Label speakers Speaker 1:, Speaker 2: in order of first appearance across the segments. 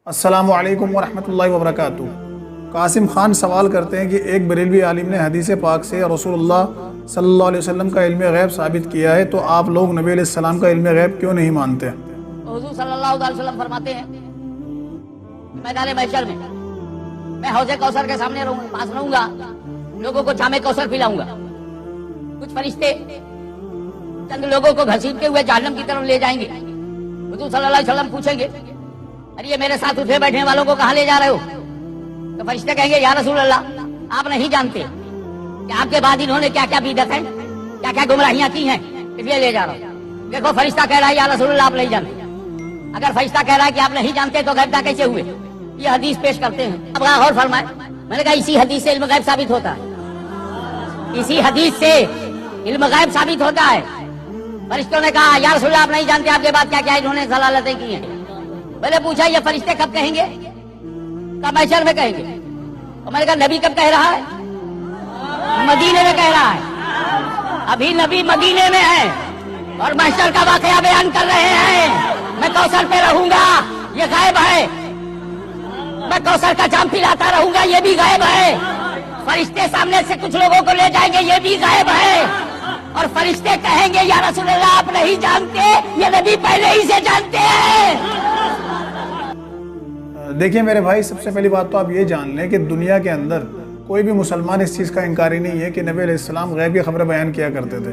Speaker 1: السلام علیکم ورحمۃ اللہ وبرکاتہ۔ قاسم خان سوال کرتے ہیں کہ ایک بریلوی عالم نے حدیث پاک سے رسول اللہ صلی اللہ علیہ وسلم کا علم غیب ثابت کیا ہے، تو آپ لوگ نبی علیہ السلام کا علم غیب کیوں نہیں مانتے؟
Speaker 2: حضور صلی اللہ علیہ وسلم فرماتے ہیں میدان محشر میں حوض کوثر کے سامنے پاس رہوں گا، لوگوں کو جام کوثر پلاؤں گا۔ کچھ فرشتے چند لوگوں کو گھسیٹتے ہوئے جہنم کی طرف لے جائیں گے۔ حضور صلی اللہ علیہ وسلم پوچھیں گے، ارے یہ میرے ساتھ اٹھے بیٹھنے والوں کو کہاں لے جا رہے ہو؟ تو فرشتے کہیں گے، یا رسول اللہ آپ نہیں جانتے کہ آپ کے بعد انہوں نے کیا کیا بدعت ہے، کیا کیا گمراہیاں کی ہیں، اس لیے لے جا رہا ہوں۔ دیکھو فرشتہ کہہ رہا ہے یا رسول اللہ آپ نہیں جانتے۔ اگر فرشتہ کہہ رہا ہے کہ آپ نہیں جانتے تو غیب کیسے ہوئے؟ یہ حدیث پیش کرتے ہیں۔ اب غور فرمائے، میں نے کہا اسی حدیث سے علم غیب ثابت ہوتا ہے، اسی حدیث سے علم غیب ثابت ہوتا ہے۔ فرشتوں نے کہا یا رسول اللہ آپ نہیں جانتے آپ کے بعد کیا کیا انہوں نے ضلالتیں کی ہیں۔ میں نے پوچھا یہ فرشتے کب کہیں گے؟ کب محشر میں کہیں گے؟ اور میں نے کہا نبی کب کہہ رہا ہے؟ مدینے میں کہہ رہا ہے، ابھی نبی مدینے میں ہے اور محشر کا واقعہ بیان کر رہے ہیں۔ میں کوثر پہ رہوں گا، یہ غائب ہے۔ میں کوثر کا جام پلاتا رہوں گا، یہ بھی غائب ہے۔ فرشتے سامنے سے کچھ لوگوں کو لے جائیں گے، یہ بھی غائب ہے۔ اور فرشتے کہیں گے یا رسول اللہ آپ نہیں جانتے، یہ نبی پہلے ہی سے جانتے ہیں۔
Speaker 1: دیکھیں میرے بھائی، سب سے پہلی بات تو آپ یہ جان لیں کہ دنیا کے اندر کوئی بھی مسلمان اس چیز کا انکاری نہیں ہے کہ نبی علیہ السلام غیب کی خبریں بیان کیا کرتے تھے۔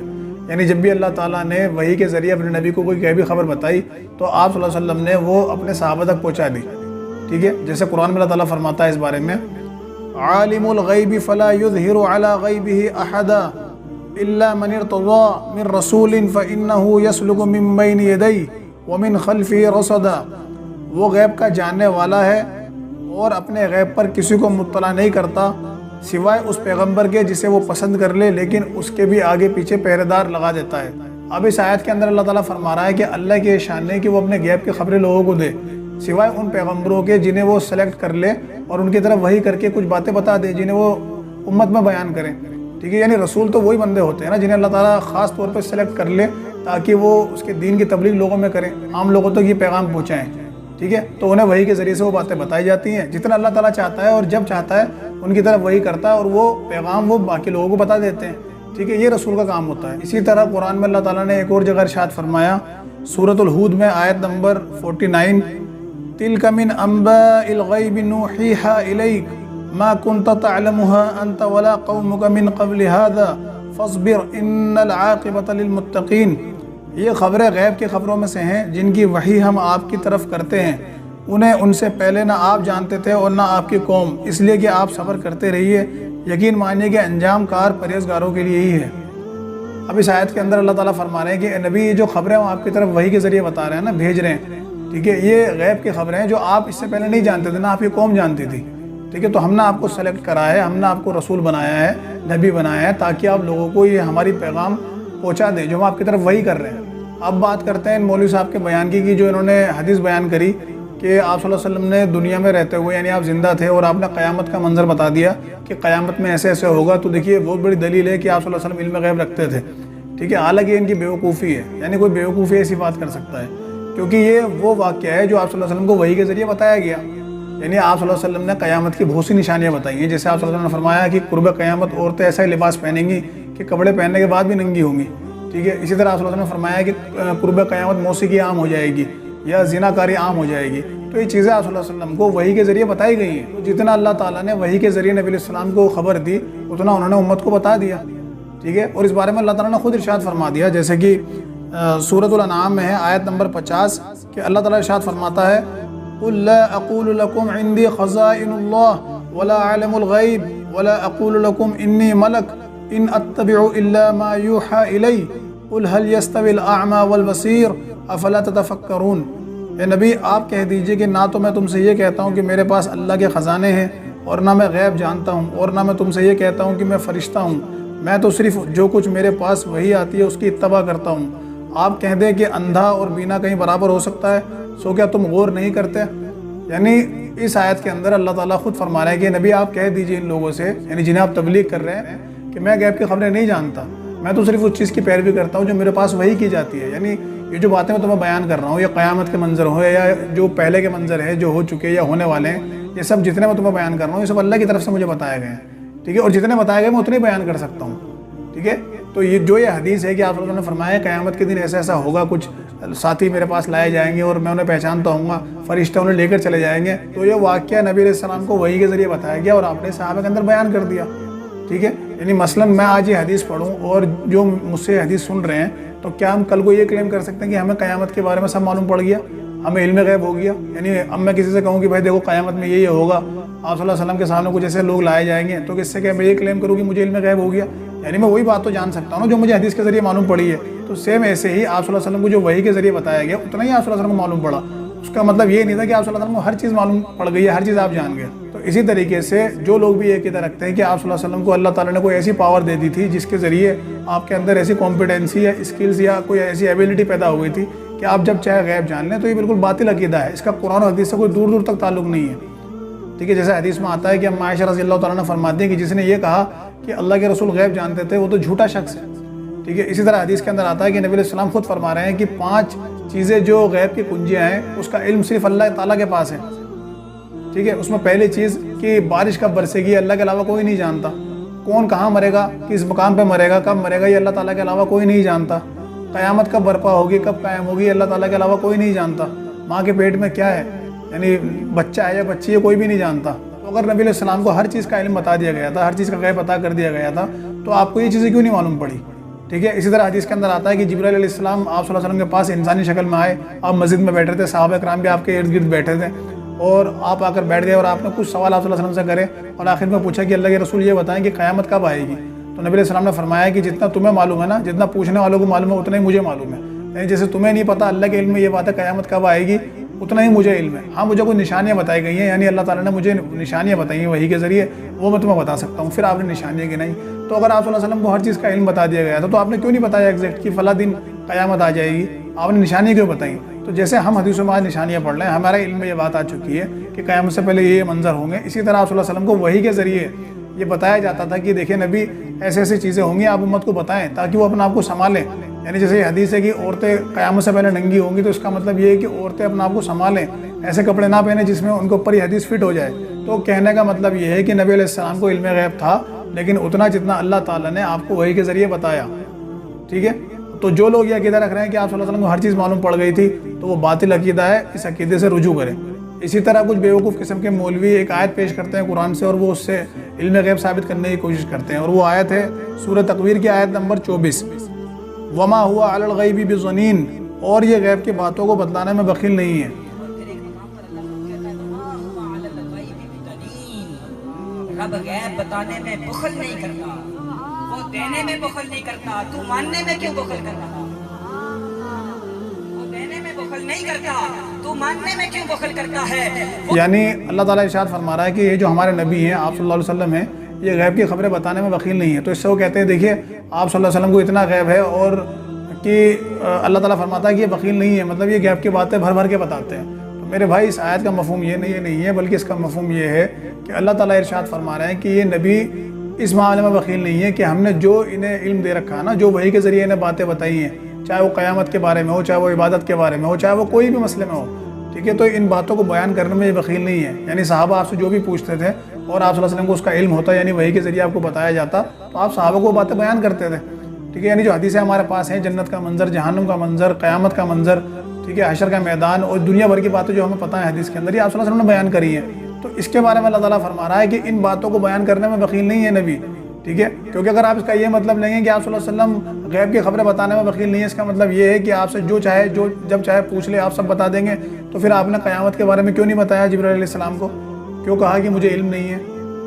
Speaker 1: یعنی جب بھی اللہ تعالیٰ نے وحی کے ذریعے اپنے نبی کو کوئی غیبی خبر بتائی تو آپ صلی اللہ علیہ وسلم نے وہ اپنے صحابہ تک پہنچا دی، ٹھیک ہے؟ جیسے قرآن میں اللہ تعالیٰ فرماتا ہے اس بارے میں، عالم الغیب فلا یظہر علی غیبہ احدا الا من ارتضی من رسول فانہ یسلک من بین یدیہ ومن خلفہ رصدا۔ وہ غیب کا جاننے والا ہے اور اپنے غیب پر کسی کو مطلع نہیں کرتا سوائے اس پیغمبر کے جسے وہ پسند کر لے، لیکن اس کے بھی آگے پیچھے پہرے دار لگا دیتا ہے۔ اب اس آیت کے اندر اللہ تعالیٰ فرما رہا ہے کہ اللہ کی شان ہے کہ وہ اپنے غیب کی خبریں لوگوں کو دے سوائے ان پیغمبروں کے جنہیں وہ سلیکٹ کر لے اور ان کی طرف وحی کر کے کچھ باتیں بتا دے جنہیں وہ امت میں بیان کریں، ٹھیک ہے؟ یعنی رسول تو وہی بندے ہوتے ہیں نا جنہیں اللہ تعالیٰ خاص طور پہ سلیکٹ کر لے تاکہ وہ اس کے دین کی تبلیغ لوگوں میں کریں، عام لوگوں تک یہ پیغام پہنچائیں، ٹھیک ہے؟ تو انہیں وحی کے ذریعے سے وہ باتیں بتائی جاتی ہیں جتنا اللہ تعالیٰ چاہتا ہے، اور جب چاہتا ہے ان کی طرف وحی کرتا ہے اور وہ پیغام وہ باقی لوگوں کو بتا دیتے ہیں، ٹھیک ہے؟ یہ رسول کا کام ہوتا ہے۔ اسی طرح قرآن میں اللہ تعالیٰ نے ایک اور جگہ ارشاد فرمایا سورۃ الہود میں آیت نمبر 49، تِلْكَ مِنْ أَنْبَاءِ الْغَيْبِ نُوحِيهَا إِلَيْكَ مَا كُنْتَ تَعْلَمُهَا أَنْتَ وَلَا قَوْمُكَ مِنْ قَبْلِ هَذَا فَاصْبِرْ إِنَّ الْعَاقِبَةَ لِلْمُتَّقِينَ۔ یہ خبریں غیب کی خبروں میں سے ہیں جن کی وحی ہم آپ کی طرف کرتے ہیں، انہیں ان سے پہلے نہ آپ جانتے تھے اور نہ آپ کی قوم، اس لیے کہ آپ صبر کرتے رہیے، یقین مانیے کہ انجام کار پرہیزگاروں کے لیے ہی ہے۔ اب اس آیت کے اندر اللہ تعالیٰ فرما رہے ہیں کہ اے نبی، یہ جو خبریں ہم آپ کی طرف وحی کے ذریعے بتا رہے ہیں نا، بھیج رہے ہیں، ٹھیک ہے؟ یہ غیب کی خبریں ہیں جو آپ اس سے پہلے نہیں جانتے تھے، نہ آپ کی قوم جانتی تھی، ٹھیک ہے؟ تو ہم نے آپ کو سلیکٹ کرا ہے، ہم نے آپ کو رسول بنایا ہے، نبی بنایا ہے تاکہ آپ لوگوں کو یہ ہماری پیغام پہنچا دیں جو ہم آپ کی طرف وحی کر رہے ہیں۔ اب بات کرتے ہیں ان مولوی صاحب کے بیان کی کہ جو انہوں نے حدیث بیان کری کہ آپ صلی اللہ علیہ وسلم نے دنیا میں رہتے ہوئے، یعنی آپ زندہ تھے اور آپ نے قیامت کا منظر بتا دیا کہ قیامت میں ایسے ایسے ہوگا، تو دیکھیے بہت بڑی دلیل ہے کہ آپ صلی اللہ علیہ وسلم علم غیب رکھتے تھے، ٹھیک ہے؟ حالانکہ ان کی بیوقوفی ہے، یعنی کوئی بیوقوفی ایسی بات کر سکتا ہے کیونکہ یہ وہ واقعہ ہے جو آپ صلی اللہ علیہ وسلم کو وحی کے ذریعے بتایا گیا۔ یعنی آپ صلی اللہ علیہ وسلم نے قیامت کی بہت سی نشانیاں بتائی ہیں، جیسے آپ صلی اللہ علیہ وسلم نے فرمایا کہ قرب قیامت عورتیں ایسا ہی لباس پہنیں گی کہ کپڑے پہننے کے بعد بھی ننگی ہوں گی، ٹھیک ہے؟ اسی طرح آپ صلی اللہ علیہ وسلم نے فرمایا کہ قرب قیامت موسیقی عام ہو جائے گی یا زنا کاری عام ہو جائے گی۔ تو یہ چیزیں آپ صلی اللہ علیہ وسلم کو وحی کے ذریعے بتائی گئی ہیں۔ تو جتنا اللہ تعالیٰ نے وحی کے ذریعے نبی علیہ السلام کو خبر دی اتنا انہوں نے امت کو بتا دیا، ٹھیک ہے؟ اور اس بارے میں اللہ تعالیٰ نے خود ارشاد فرما دیا، جیسے کہ سورۃ الانعام میں ہے آیت نمبر 50 کہ اللہ تعالیٰ ارشاد فرماتا ہے، قُلْ لَا أَقُولُ لَكُمْ عِنْدِي خَزَائِنُ اللَّهِ وَلَا أَعْلَمُ الْغَيْبَ وَلَا أَقُولُ لَكُمْ إِنِّي مَلَكٌ إِنْ أَتَّبِعُ إِلَّا مَا يُوحَى إِلَيَّ قُلْ هَلْ يَسْتَوِي الْأَعْمَى وَالْبَصِيرُ أَفَلَا تَتَفَكَّرُونَ۔ اے نبی آپ کہہ دیجئے کہ نہ تو میں تم سے یہ کہتا ہوں کہ میرے پاس اللہ کے خزانے ہیں اور نہ میں غیب جانتا ہوں، اور نہ میں تم سے یہ کہتا ہوں کہ میں فرشتہ ہوں، میں تو صرف جو کچھ میرے پاس وحی آتی ہے اس کی اتباع کرتا ہوں۔ آپ کہہ دیں کہ اندھا اور بینا کہیں برابر ہو سکتا ہے، سو کیا تم غور نہیں کرتے؟ یعنی اس آیت کے اندر اللہ تعالیٰ خود فرما رہا ہے کہ نبی آپ کہہ دیجئے ان لوگوں سے، یعنی جنہیں آپ تبلیغ کر رہے ہیں، کہ میں غیب کی خبریں نہیں جانتا، میں تو صرف اس چیز کی پیروی کرتا ہوں جو میرے پاس وحی کی جاتی ہے۔ یعنی یہ جو باتیں میں تمہیں بیان کر رہا ہوں، یہ قیامت کے منظر ہو یا جو پہلے کے منظر ہے جو ہو چکے یا ہونے والے ہیں، یہ سب جتنے میں تمہیں بیان کر رہا ہوں یہ سب اللہ کی طرف سے مجھے بتائے گئے ہیں، ٹھیک ہے، اور جتنے بتائے گئے میں اتنے بیان کر سکتا ہوں، ٹھیک ہے۔ تو یہ حدیث ہے کہ آپ نے فرمایا قیامت کے دن ایسا ایسا ہوگا، کچھ ساتھی میرے پاس لائے جائیں گے اور میں انہیں پہچانتا ہوں گا، فرشتہ انہیں لے کر چلے جائیں گے، تو یہ واقعہ نبی علیہ السلام کو وحی کے ذریعے بتایا گیا اور آپ نے صحابہ کے اندر بیان کر دیا، ٹھیک ہے۔ یعنی مثلا میں آج یہ حدیث پڑھوں اور جو مجھ سے حدیث سن رہے ہیں، تو کیا ہم کل کو یہ کلیم کر سکتے ہیں کہ ہمیں قیامت کے بارے میں سب معلوم پڑ گیا، ہمیں علم غیب ہو گیا؟ یعنی اب میں کسی سے کہوں کہ بھائی دیکھو قیامت میں یہ ہوگا، آپ صلی اللہ علیہ وسلم کے سامنے کچھ ایسے لوگ لائے جائیں گے، تو کس سے کہ میں یہ کلیم کروں کہ مجھے علم غیب ہو گیا؟ یعنی میں وہی بات تو جان سکتا ہوں نا جو مجھے حدیث کے ذریعے معلوم پڑی ہے۔ تو سیم ایسے ہی آپ صلی اللہ علیہ وسلم کو جو وحی کے ذریعے بتایا گیا اتنا ہی آپ صلی اللہ علیہ وسلم کو معلوم پڑا، اس کا مطلب یہ نہیں تھا کہ آپ صلی اللہ علیہ وسلم کو ہر چیز معلوم پڑ گئی ہے، ہر چیز آپ جان گئے۔ تو اسی طریقے سے جو لوگ بھی یہ عقیدہ رکھتے ہیں کہ آپ صلی اللہ علیہ وسلم کو اللہ تعالیٰ نے کوئی ایسی پاور دے دی تھی جس کے ذریعے آپ کے اندر ایسی کمپیٹنسی یا اسکلز یا کوئی ایسی ایبلٹی پیدا ہو گئی تھی کہ آپ جب چاہے غیب جان لیں، تو یہ بالکل باطل عقیدہ ہے، اس کا قرآن و حدیث سے کوئی دور دور تک تعلق نہیں ہے، ٹھیک ہے۔ جیسے حدیث میں آتا ہے کہ ام عائشہ رضی اللہ تعالیٰ نے فرماتی ہیں کہ جس نے یہ کہا کہ اللہ کے رسول غیب جانتے تھے وہ تو جھوٹا شخص ہے، ٹھیک ہے۔ اسی طرح حدیث کے اندر آتا ہے کہ نبی علیہ السلام خود فرما رہے ہیں کہ 5 چیزیں جو غیب کی کنجیاں ہیں اس کا علم صرف اللہ تعالیٰ کے پاس ہے، ٹھیک ہے۔ اس میں پہلی چیز کہ بارش کب برسے گی اللہ کے علاوہ کوئی نہیں جانتا، کون کہاں مرے گا، کس مقام پہ مرے گا، کب مرے گا، یہ اللہ تعالیٰ کے علاوہ کوئی نہیں جانتا، قیامت کب برپا ہوگی، کب قائم ہوگی، اللہ تعالیٰ کے علاوہ کوئی نہیں جانتا، ماں کے پیٹ میں کیا ہے، یعنی بچہ ہے یا بچی ہے کوئی بھی نہیں جانتا۔ تو اگر نبی علیہ السلام کو ہر چیز کا علم بتا دیا گیا تھا، ہر چیز کا غیب عطا کر دیا گیا تھا، تو آپ کو یہ چیزیں کیوں نہیں معلوم پڑی، ٹھیک ہے۔ اسی طرح حدیث کے اندر آتا ہے کہ جبرائیل علیہ السلام آپ صلی اللہ علیہ وسلم کے پاس انسانی شکل میں آئے، آپ مسجد میں بیٹھے تھے، صحابہ کرام بھی آپ کے ارد گرد بیٹھے تھے، اور آپ آ کر بیٹھ گئے اور آپ نے کچھ سوال آپ صلی اللہ علیہ وسلم سے کرے اور آخر میں پوچھا کہ اللہ کے رسول یہ بتائیں کہ قیامت کب آئے گی؟ تو نبی علیہ السلام نے فرمایا کہ جتنا تمہیں معلوم ہے نا، جتنا پوچھنے والوں کو معلوم ہے اتنا ہی مجھے معلوم ہے، یعنی جیسے تمہیں نہیں پتہ اللہ کے علم میں یہ بات ہے قیامت کب آئے گی، اتنا ہی مجھے علم ہے۔ ہاں مجھے کوئی نشانیاں بتائی گئی ہیں، یعنی اللہ تعالیٰ نے مجھے نشانیاں بتائی ہیں وحی کے ذریعے، وہ میں تمہیں بتا سکتا ہوں۔ پھر آپ نے نشانیاں گنائی، تو اگر آپ صلی اللہ علیہ وسلم کو ہر چیز کا علم بتا دیا گیا تھا تو آپ نے کیوں نہیں بتایا ایگزیکٹ کہ فلاں دن قیامت آ جائے گی، آپ نے نشانیاں کیوں بتائیں؟ تو جیسے ہم حدیثوں میں آج نشانیاں پڑھ رہے ہیں، ہمارے علم میں یہ بات آ چکی ہے کہ قیامت سے پہلے یہ منظر ہوں گے، اسی طرح آپ صلی اللہ علیہ وسلم کو وحی کے ذریعے یہ بتایا جاتا تھا کہ دیکھیں نبی ایسے ایسی چیزیں ہوں گی، آپ امت کو بتائیں تاکہ وہ اپنا آپ کو سنبھالیں۔ یعنی جیسے یہ حدیث ہے کہ عورتیں قیامت سے پہلے ننگی ہوں گی، تو اس کا مطلب یہ ہے کہ عورتیں اپنا آپ کو سنبھالیں، ایسے کپڑے نہ پہنیں جس میں ان کے اوپر یہ حدیث فٹ ہو جائے۔ تو کہنے کا مطلب یہ ہے کہ نبی علیہ السلام کو علم غیب تھا، لیکن اتنا جتنا اللہ تعالیٰ نے آپ کو وحی کے ذریعے بتایا، ٹھیک ہے۔ تو جو لوگ یہ عقیدہ رکھ رہے ہیں کہ آپ صلی اللہ علیہ وسلم کو ہر چیز معلوم پڑ گئی تھی، تو وہ باطل عقیدہ ہے، اس عقیدے سے رجوع کریں۔ اسی طرح کچھ بیوقوف قسم کے مولوی ایک آیت پیش کرتے ہیں قرآن سے اور وہ اس سے علم غیب ثابت کرنے کی کوشش کرتے ہیں، اور وہ آیت ہے سورہ تکویر کی آیت نمبر 24، وما ہوا علی الغیب بضنین، اور یہ غیب کی باتوں کو بتلانے میں بخیل نہیں ہے۔
Speaker 3: رب غیب بتانے میں بخل نہیں کرتا، وہ دینے میں بخل نہیں کرتا، تو ماننے میں کیوں بخل کر رہا؟ وہ دینے میں بخل نہیں کرتا، تو ماننے میں کیوں بخل کرتا ہے؟
Speaker 1: یعنی اللہ تعالیٰ ارشاد فرما رہا ہے کہ یہ جو ہمارے نبی ہیں آپ صلی اللہ علیہ وسلم ہیں، یہ غیب کی خبریں بتانے میں بخیل نہیں ہے۔ تو اس سے وہ کہتے ہیں دیکھیے آپ صلی اللہ علیہ وسلم کو اتنا غیب ہے، اور کہ اللہ تعالیٰ فرماتا ہے کہ یہ بخیل نہیں ہے، مطلب یہ غیب کی باتیں بھر بھر کے بتاتے ہیں۔ تو میرے بھائی اس آیت کا مفہوم یہ نہیں ہے، بلکہ اس کا مفہوم یہ ہے کہ اللہ تعالیٰ ارشاد فرما رہے ہیں کہ یہ نبی اس معاملے میں بخیل نہیں ہے کہ ہم نے جو انہیں علم دے رکھا ہے نا، جو وحی کے ذریعے انہیں باتیں بتائی ہیں، چاہے وہ قیامت کے بارے میں ہو، چاہے وہ عبادت کے بارے میں ہو، چاہے وہ کوئی بھی مسئلے میں ہو، ٹھیک ہے، تو ان باتوں کو بیان کرنے میں یہ بخیل نہیں ہے۔ یعنی صحابہ آپ سے جو بھی پوچھتے تھے اور آپ صلی اللہ علیہ وسلم کو اس کا علم ہوتا، یعنی وحی کے ذریعے آپ کو بتایا جاتا، تو آپ صحابہ کو باتیں بیان کرتے تھے، ٹھیک ہے۔ یعنی جو حدیثیں ہمارے پاس ہیں، جنت کا منظر، جہنم کا منظر، قیامت کا منظر، ٹھیک ہے، حشر کا میدان اور دنیا بھر کی باتیں جو ہمیں پتہ ہیں حدیث کے اندر، یہ آپ صلی اللہ علیہ وسلم نے بیان کری ہیں۔ تو اس کے بارے میں اللہ تعالیٰ فرما رہا ہے کہ ان باتوں کو بیان کرنے میں بخیل نہیں ہے نبی، ٹھیک ہے، کیونکہ اگر آپ اس کا یہ مطلب لیں گے کہ آپ صلی اللہ علیہ وسلم غیب کی خبریں بتانے میں بخیل نہیں ہے، اس کا مطلب یہ ہے کہ آپ سے جو چاہے جب چاہے پوچھ لے آپ سب بتا دیں گے، تو پھر آپ نے قیامت کے بارے میں کیوں نہیں بتایا جبرائیل علیہ السلام کو، کیوں کہا کہ مجھے علم نہیں ہے؟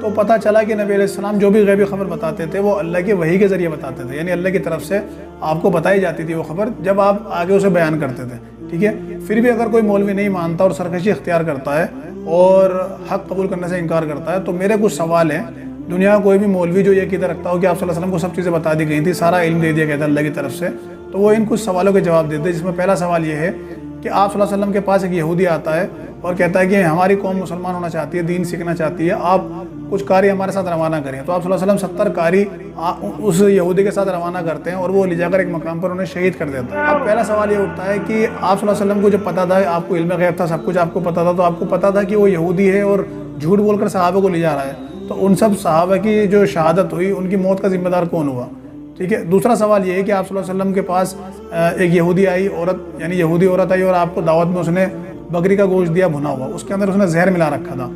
Speaker 1: تو پتہ چلا کہ نبی علیہ السلام جو بھی غیبی خبر بتاتے تھے وہ اللہ کے وحی کے ذریعے بتاتے تھے، یعنی اللہ کی طرف سے آپ کو بتائی جاتی تھی وہ خبر جب آپ آگے اسے بیان کرتے تھے، ٹھیک ہے۔ پھر بھی اگر کوئی مولوی نہیں مانتا اور سرکشی اختیار کرتا ہے اور حق قبول کرنے سے انکار کرتا ہے، تو میرے کچھ سوال ہیں۔ دنیا کا کوئی بھی مولوی جو یہ عقیدہ رکھتا ہو کہ آپ صلی اللہ علیہ وسلم کو سب چیزیں بتا دی گئی تھیں، سارا علم دے دیا گیا تھا اللہ کی طرف سے، تو وہ ان کچھ سوالوں کے جواب دیتے ہیں، جس میں پہلا سوال یہ ہے کہ آپ صلی اللہ علیہ وسلم کے پاس ایک یہودی آتا ہے اور کہتا ہے کہ ہماری قوم مسلمان ہونا چاہتی ہے، دین سیکھنا چاہتی ہے، آپ کچھ قاری ہمارے ساتھ روانہ کریں۔ تو آپ صلی اللہ علیہ وسلم 70 قاری اس یہودی کے ساتھ روانہ کرتے ہیں اور وہ لے جا کر ایک مقام پر انہیں شہید کر دیتا ہے۔ اب پہلا سوال یہ اٹھتا ہے کہ آپ صلی اللہ علیہ وسلم کو جب پتہ تھا، آپ کو علم غیب تھا، سب کچھ آپ کو پتہ تھا، تو آپ کو پتہ تھا کہ وہ یہودی ہے اور جھوٹ بول کر صحابہ کو لے جا رہا ہے، تو ان سب صحابہ کی جو شہادت ہوئی ان کی موت کا ذمہ دار کون ہوا؟ ٹھیک ہے۔ دوسرا سوال یہ ہے کہ آپ صلی اللہ علیہ وسلم کے پاس ایک یہودی آئی عورت، یعنی یہودی عورت آئی اور آپ کو دعوت میں اس نے بکری کا گوشت دیا بھنا ہوا، اس کے اندر اس نے زہر ملا رکھا تھا۔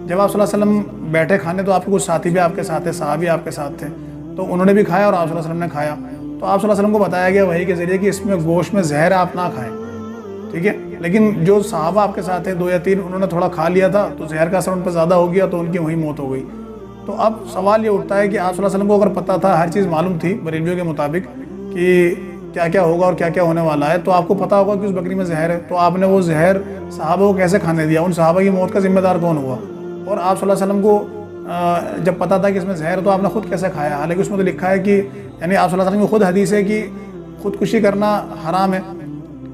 Speaker 1: جب آپ صلی اللہ علیہ وسلم بیٹھے کھانے تو آپ کے کچھ ساتھی بھی آپ کے ساتھ تھے، صحابی آپ کے ساتھ تھے، تو انہوں نے بھی کھایا اور آپ صلی اللہ علیہ وسلم نے کھایا، تو آپ صلی اللہ علیہ وسلم کو بتایا گیا وحی کے ذریعے کہ اس میں گوشت میں زہر آپ نہ کھائیں، ٹھیک ہے۔ لیکن جو صحابہ آپ کے ساتھ تھے 2 یا 3 انہوں نے تھوڑا کھا لیا تھا تو زہر کا اثر ان پہ زیادہ ہو گیا تو ان کی وہیں موت ہو گئی۔ تو اب سوال یہ اٹھتا ہے کہ آپ صلی اللہ علیہ وسلم کو اگر پتہ تھا، ہر چیز معلوم تھی بریلویوں کے مطابق کہ کیا کیا ہوگا اور کیا کیا ہونے والا ہے، تو آپ کو پتہ ہوگا کہ اس بکری میں زہر ہے، تو آپ نے وہ زہر صحابہ کو کیسے کھانے دیا؟ ان صحابہ کی موت کا ذمہ دار کون ہوا؟ اور آپ صلی اللہ علیہ وسلم کو جب پتہ تھا کہ اس میں زہر ہے تو آپ نے خود کیسے کھایا؟ حالانکہ اس میں تو لکھا ہے کہ یعنی آپ صلی اللہ علیہ وسلم کی خود حدیث ہے کہ خودکشی کرنا حرام ہے،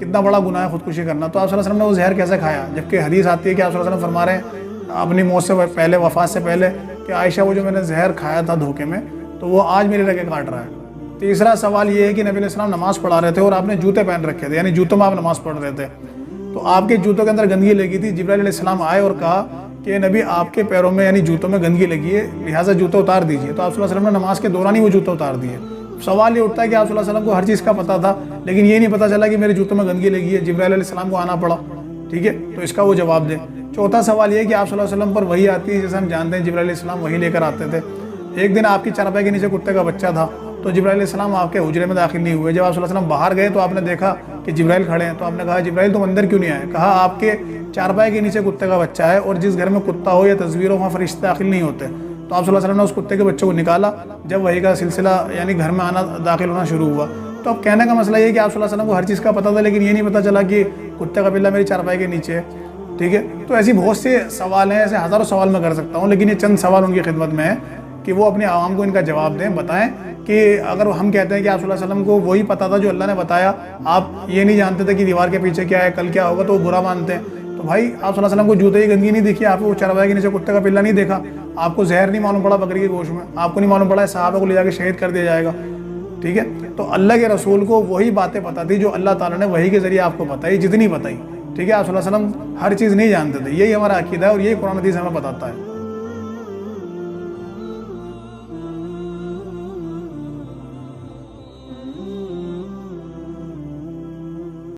Speaker 1: کتنا بڑا گناہ ہے خودکشی کرنا، تو آپ صلی اللہ علیہ وسلم نے وہ زہر کیسے کھایا؟ جبکہ حدیث آتی ہے کہ آپ صلی اللہ علیہ وسلم فرما رہے ہیں اپنی موت سے پہلے، وفات سے پہلے، کہ عائشہ وہ جو میں نے زہر کھایا تھا دھوکے میں تو وہ آج میری رگیں کاٹ رہا ہے۔ تیسرا سوال یہ ہے کہ نبی علیہ السلام نماز پڑھا رہے تھے اور آپ نے جوتے پہن رکھے تھے، یعنی جوتوں میں آپ نماز پڑھ رہے تھے، تو آپ کے جوتوں کے اندر گندگی لگی تھی۔ جبرائیل علیہ السلام آئے اور کہا کہ نبی آپ کے پیروں میں یعنی جوتوں میں گندگی لگی ہے، لہٰذا جوتے اتار دیجیے، تو آپ صلی اللہ علیہ وسلم نے نماز کے دوران ہی وہ جوتے اتار دیے۔ سوال یہ اٹھتا ہے کہ آپ صلی اللہ علیہ وسلم کو ہر چیز کا پتہ تھا لیکن یہ نہیں پتہ چلا کہ میرے جوتوں میں گندگی لگی ہے، جبرائیل علیہ السلام کو آنا پڑا، ٹھیک ہے، تو اس کا وہ جواب دیں۔ چوتھا سوال یہ ہے کہ آپ صلی اللہ علیہ وسلم پر وحی آتی ہے، جیسے ہم جانتے ہیں جبرائیل علیہ السلام وحی لے کر آتے تھے۔ ایک دن آپ کی چارپائی کے نیچے کتے کا بچہ تھا تو جبرائیل علیہ السلام آپ کے حجرے میں داخل نہیں ہوئے۔ جب آپ صلی اللہ علیہ وسلم باہر گئے تو آپ نے دیکھا کہ جبرائیل کھڑے ہیں، تو آپ نے کہا جبرائیل تم اندر کیوں نہیں آئے؟ کہا آپ کے چارپائی کے نیچے کتے کا بچہ ہے اور جس گھر میں کتا ہو یا تصویر ہو وہاں فرشتے داخل نہیں ہوتے، تو آپ صلی اللہ علیہ وسلم نے اس کتے کے بچے کو نکالا جب وحی کا سلسلہ یعنی گھر میں آنا داخل ہونا شروع ہوا۔ تو اب کہنے کا مسئلہ یہ ہے کہ آپ صلی اللہ علیہ وسلم کو ہر چیز کا پتہ تھا لیکن یہ نہیں پتہ چلا کہ کتے کا بلہ میری چارپائی کے نیچے ہے، ٹھیک ہے۔ تو ایسی بہت سے سوال ہیں، ایسے ہزاروں سوال میں کر سکتا ہوں، لیکن یہ چند سوال ان کی خدمت میں ہے کہ وہ اپنے عوام کو ان کا جواب دیں، بتائیں کہ اگر ہم کہتے ہیں کہ آپ صلی اللہ علیہ وسلم کو وہی پتہ تھا جو اللہ نے بتایا، آپ یہ نہیں جانتے تھے کہ دیوار کے پیچھے کیا ہے، کل کیا ہوگا، تو وہ برا مانتے ہیں، تو بھائی آپ صلی اللہ علیہ وسلم کو جوتے کی گندگی نہیں دکھی، آپ کو چارپائی کے نیچے کتے کا پلہ نہیں دیکھا، آپ کو زہر نہیں معلوم پڑا بکری کے گوشت میں، آپ کو نہیں معلوم پڑا ہے صحابہ کو لے جا کے شہید کر دیا جائے گا، ٹھیک ہے۔ تو اللہ کے رسول کو وہی باتیں پتہ تھی جو اللہ تعالیٰ نے وحی کے ذریعے آپ کو بتائی، جتنی بتائی، ٹھیک ہے۔ آپ صلی اللہ علیہ وسلم ہر چیز نہیں جانتے تھے، یہی ہمارا عقیدہ ہے اور یہی قرآن حدیث ہمیں بتاتا ہے۔